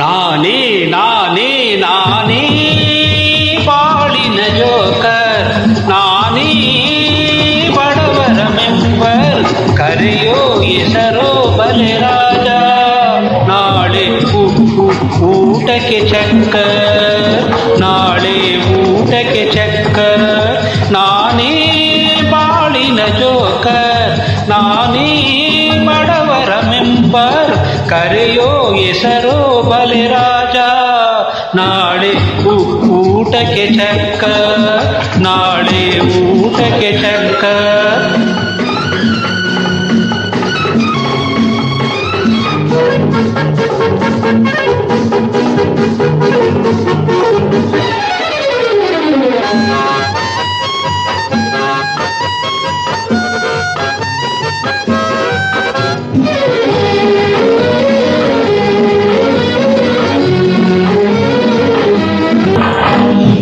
ನಾನೇ ನಾನೇ ನಾನೇ ಬಾಳಿನ ಜೋಕರ್, ನಾನೇ ಬಡವರ ಮೆಂಬರ್, ಕರೆಯೋ ಹೆಸರೋ ಬಲೆ ರಾಜ. ನಾಳೆ ಊಟಕ್ಕೆ ಚಕ್ಕರ್, ನಾಳೆ ಊಟಕ್ಕೆ ಚಕ್ಕರ್, ನಾನೇ ಬಾಳಿನ ಜೋಕರ್, ನಾನೇ ಬಡವರ ಮೆಂಬರ್, ಕರೆಯೋ ಹೆಸರೋ ಬಲೆ ರಾಜ. ನಾಳೆ ಊಟಕ್ಕೆ ಚಕ್ಕರ್, ನಾಳೆ ಊಟಕ್ಕೆ ಚಕ್ಕರ್.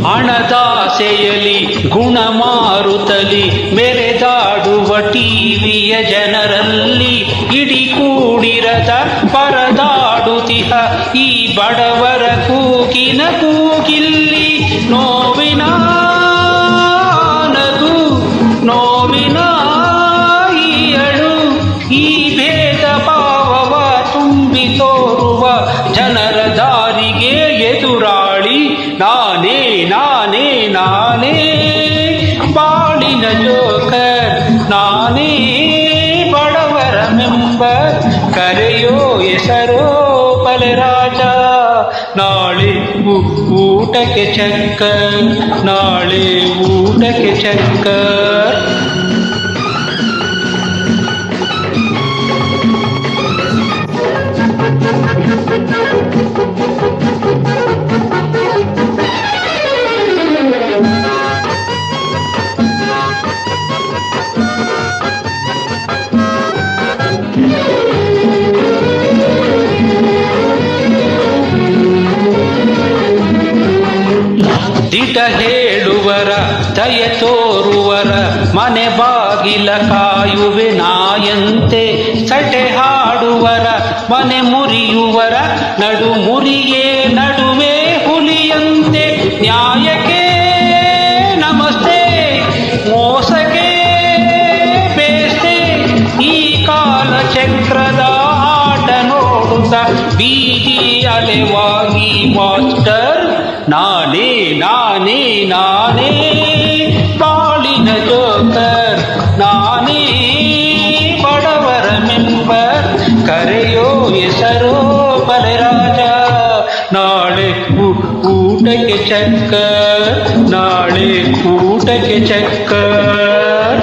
ಹಣದಾಸೆಯಲಿ ಗುಣ ಮಾರುತ್ತಲಿ ಮೆರೆದಾಡುವ ಟಿವಿಯ ಜನರಲ್ಲಿ ಇಡೀ ಕೂಡಿರದ ಪರದಾಡುತ್ತಿಹ ಈ ಬಡವರ ಕೂಗಿನ ಕೂಗಿಲ್ಲಿ ನೋವಿನ ನಗು, ನೋವಿನ ಈ ಅಳು, ಈ ಭೇದ ಭಾವವ ತುಂಬಿ ತೋರುವ ಜನರ ದಾರಿಗೆ ಎದುರಾಳಿ. ನಾನೇ ನಾನೇ ನಾನೇ ಬಾಳಿನ ಜೋಕರ್, ನಾನೇ ಬಡವರ ಮೆಂಬರ್, ಕರೆಯೋ ಹೆಸರೋ ಬಲೆ ರಾಜ. ನಾಳೆ ಊಟಕ್ಕೆ ಚಕ್ಕರ್, ನಾಳೆ ಊಟಕ್ಕೆ ಚಕ್ಕರ್. ದಿಟ ಹೇಳುವರ ದಯ ತೋರುವರ ಮನೆ ಬಾಗಿಲ ಕಾಯುವೆ ನಾಯಂತೆ, ಸಟೆ ಹಾಡುವರ ಮನೆ ಮುರಿಯುವರ ನಡು ಮುರಿಯೇ ನಡುವೆ ಹುಲಿಯಂತೆ. ನ್ಯಾಯಕ್ಕೆ ನಮಸ್ತೆ, ಮೋಸಕ್ಕೆ ಬೇಸ್ತೆ, ಈ ಕಾಲ ಚಕ್ರದ ಆಟ ನೋಡುತ್ತ ಬೀದಿ ಅಲೆವಾಗಿ ಮಾಸ್ಟರ್. ನಾನೇ ನಾನೇ ನಾನೇ ಬಾಳಿನ ಜೋಕರ್, ನಾನೇ ಬಡವರ ಮೆಂಬರ್, ಕರೆಯೋ ಹೆಸರೋ ಬಲೆ ರಾಜ. ನಾಳೆ ಊಟಕ್ಕೆ ಚಕ್ಕರ್, ನಾಳೆ ಊಟಕ್ಕೆ ಚಕ್ಕರ್.